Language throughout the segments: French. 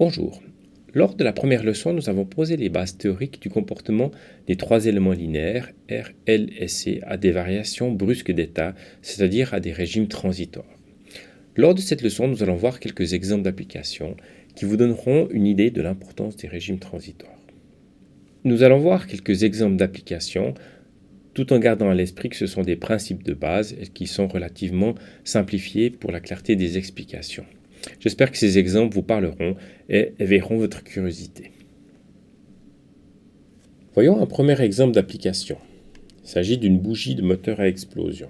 Bonjour. Lors de la première leçon, nous avons posé les bases théoriques du comportement des trois éléments linéaires R, L et C à des variations brusques d'état, c'est-à-dire à des régimes transitoires. Lors de cette leçon, nous allons voir quelques exemples d'applications qui vous donneront une idée de l'importance des régimes transitoires. Nous allons voir quelques exemples d'applications tout en gardant à l'esprit que ce sont des principes de base et qui sont relativement simplifiés pour la clarté des explications. J'espère que ces exemples vous parleront et éveilleront votre curiosité. Voyons un premier exemple d'application. Il s'agit d'une bougie de moteur à explosion.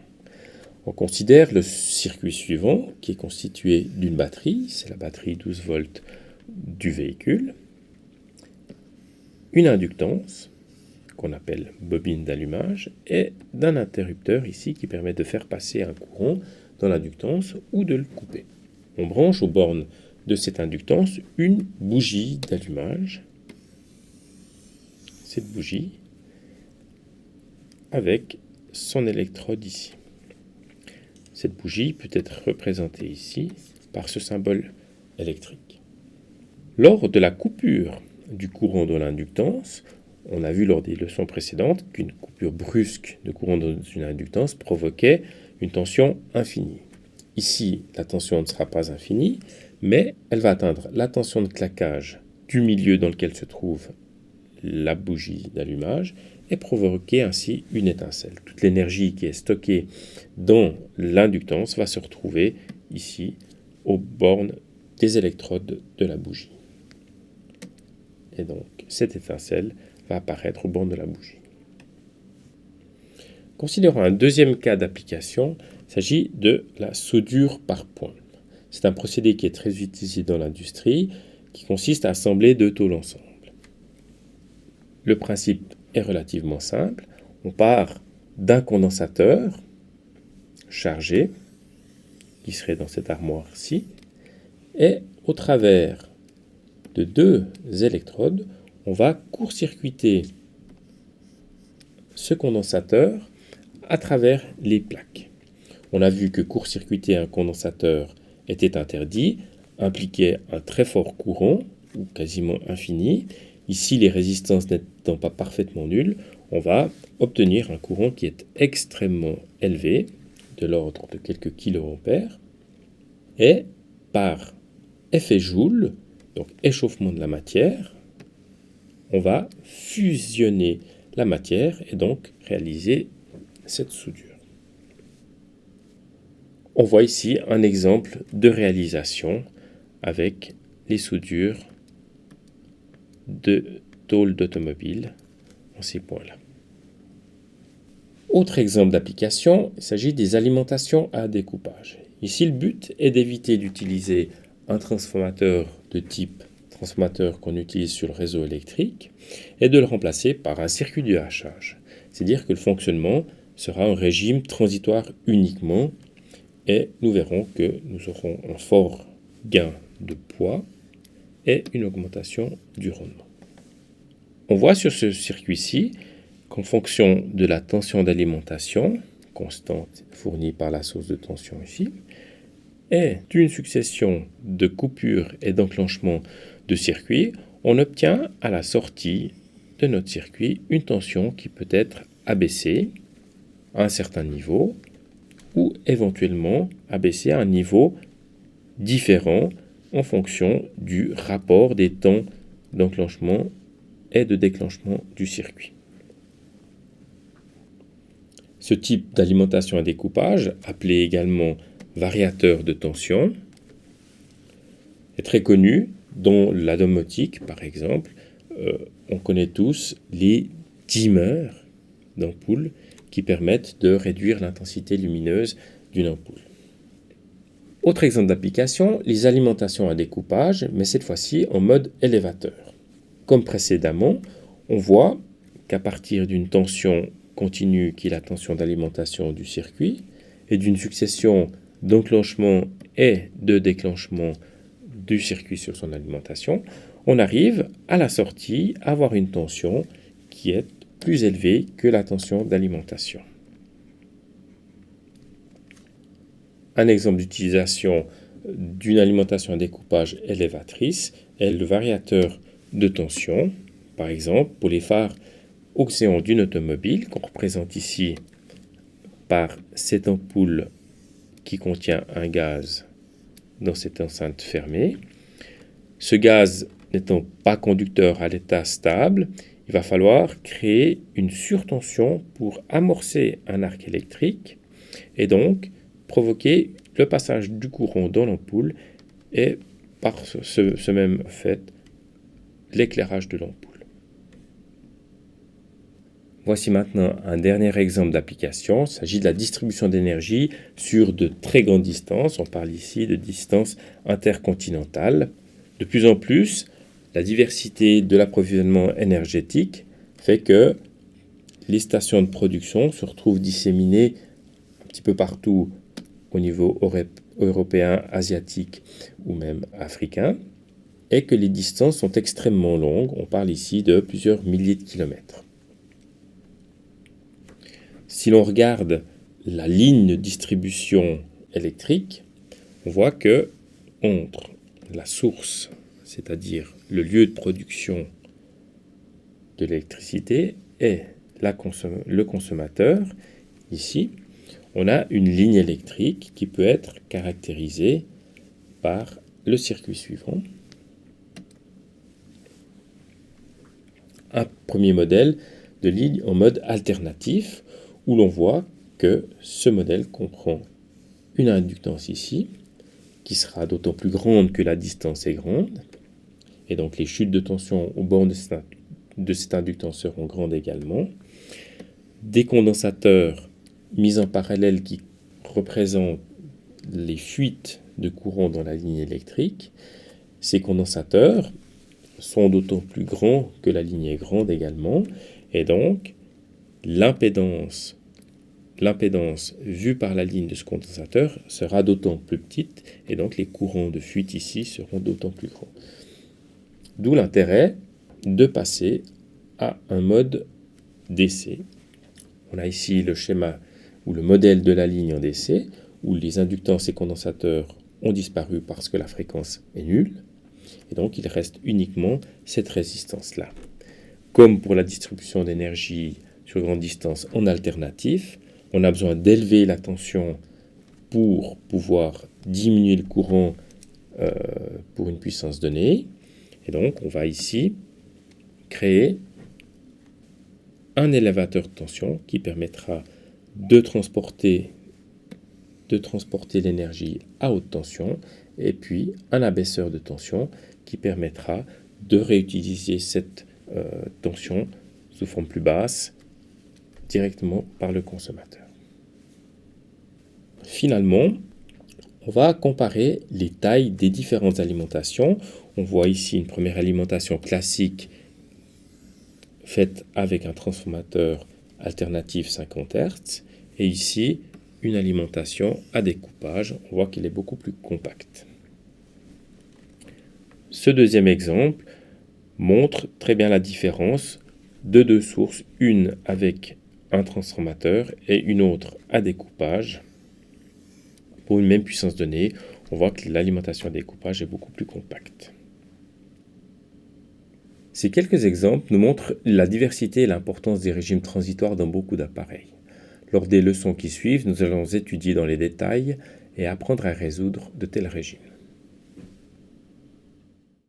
On considère le circuit suivant qui est constitué d'une batterie, c'est la batterie 12 volts du véhicule, une inductance qu'on appelle bobine d'allumage et d'un interrupteur ici qui permet de faire passer un courant dans l'inductance ou de le couper. On branche aux bornes de cette inductance une bougie d'allumage, cette bougie avec son électrode ici. Cette bougie peut être représentée ici par ce symbole électrique. Lors de la coupure du courant dans l'inductance, on a vu lors des leçons précédentes qu'une coupure brusque de courant dans une inductance provoquait une tension infinie. Ici, la tension ne sera pas infinie, mais elle va atteindre la tension de claquage du milieu dans lequel se trouve la bougie d'allumage et provoquer ainsi une étincelle. Toute l'énergie qui est stockée dans l'inductance va se retrouver ici aux bornes des électrodes de la bougie. Et donc, cette étincelle va apparaître aux bornes de la bougie. Considérons un deuxième cas d'application. Il s'agit de la soudure par point. C'est un procédé qui est très utilisé dans l'industrie, qui consiste à assembler deux tôles ensemble. Le principe est relativement simple. On part d'un condensateur chargé, qui serait dans cette armoire-ci, et au travers de deux électrodes, on va court-circuiter ce condensateur à travers les plaques. On a vu que court-circuiter un condensateur était interdit, impliquait un très fort courant, ou quasiment infini. Ici, les résistances n'étant pas parfaitement nulles, on va obtenir un courant qui est extrêmement élevé, de l'ordre de quelques kiloampères, et par effet Joule, donc échauffement de la matière, on va fusionner la matière et donc réaliser cette soudure. On voit ici un exemple de réalisation avec les soudures de tôles d'automobile en ces points-là. Autre exemple d'application, il s'agit des alimentations à découpage. Ici, le but est d'éviter d'utiliser un transformateur de type transformateur qu'on utilise sur le réseau électrique et de le remplacer par un circuit de hachage. C'est-à-dire que le fonctionnement sera un régime transitoire uniquement et nous verrons que nous aurons un fort gain de poids et une augmentation du rendement. On voit sur ce circuit-ci qu'en fonction de la tension d'alimentation constante fournie par la source de tension ici, et d'une succession de coupures et d'enclenchements de circuit, on obtient à la sortie de notre circuit une tension qui peut être abaissée à un certain niveau ou éventuellement abaissée à un niveau différent en fonction du rapport des temps d'enclenchement et de déclenchement du circuit. Ce type d'alimentation à découpage, appelé également variateur de tension, est très connu dans la domotique, par exemple. On connaît tous les dimmers d'ampoules qui permettent de réduire l'intensité lumineuse d'une ampoule. Autre exemple d'application, les alimentations à découpage, mais cette fois-ci en mode élévateur. Comme précédemment, on voit qu'à partir d'une tension continue qui est la tension d'alimentation du circuit et d'une succession d'enclenchement et de déclenchement du circuit sur son alimentation, on arrive à la sortie à avoir une tension qui est plus élevée que la tension d'alimentation. Un exemple d'utilisation d'une alimentation à découpage élévatrice est le variateur de tension, par exemple pour les phares aux d'une automobile, qu'on représente ici par cette ampoule qui contient un gaz dans cette enceinte fermée. Ce gaz n'étant pas conducteur à l'état stable, il va falloir créer une surtension pour amorcer un arc électrique et donc provoquer le passage du courant dans l'ampoule et par ce même fait l'éclairage de l'ampoule. Voici maintenant un dernier exemple d'application. Il s'agit de la distribution d'énergie sur de très grandes distances. On parle ici de distances intercontinentales. De plus en plus, la diversité de l'approvisionnement énergétique fait que les stations de production se retrouvent disséminées un petit peu partout au niveau européen, asiatique ou même africain, et que les distances sont extrêmement longues. On parle ici de plusieurs milliers de kilomètres. Si l'on regarde la ligne de distribution électrique, on voit que entre la source, c'est-à-dire le lieu de production de l'électricité, et le consommateur, ici, on a une ligne électrique qui peut être caractérisée par le circuit suivant. Un premier modèle de ligne en mode alternatif, où l'on voit que ce modèle comprend une inductance ici, qui sera d'autant plus grande que la distance est grande, et donc les chutes de tension au bord de cette inductance seront grandes également. Des condensateurs mis en parallèle qui représentent les fuites de courant dans la ligne électrique. Ces condensateurs sont d'autant plus grands que la ligne est grande également, et donc l'impédance vue par la ligne de ce condensateur sera d'autant plus petite, et donc les courants de fuite ici seront d'autant plus grands. D'où l'intérêt de passer à un mode DC. On a ici le schéma ou le modèle de la ligne en DC, où les inductances et condensateurs ont disparu parce que la fréquence est nulle, et donc il reste uniquement cette résistance-là. Comme pour la distribution d'énergie sur grande distance en alternatif, on a besoin d'élever la tension pour pouvoir diminuer le courant pour une puissance donnée. Et donc, on va ici créer un élévateur de tension qui permettra de transporter l'énergie à haute tension, et puis un abaisseur de tension qui permettra de réutiliser cette tension sous forme plus basse directement par le consommateur. Finalement, on va comparer les tailles des différentes alimentations. On voit ici une première alimentation classique faite avec un transformateur alternatif 50 Hz, et ici une alimentation à découpage. On voit qu'il est beaucoup plus compact. Ce deuxième exemple montre très bien la différence de deux sources, une avec un transformateur et une autre à découpage. Pour une même puissance donnée, on voit que l'alimentation à découpage est beaucoup plus compacte. Ces quelques exemples nous montrent la diversité et l'importance des régimes transitoires dans beaucoup d'appareils. Lors des leçons qui suivent, nous allons étudier dans les détails et apprendre à résoudre de tels régimes.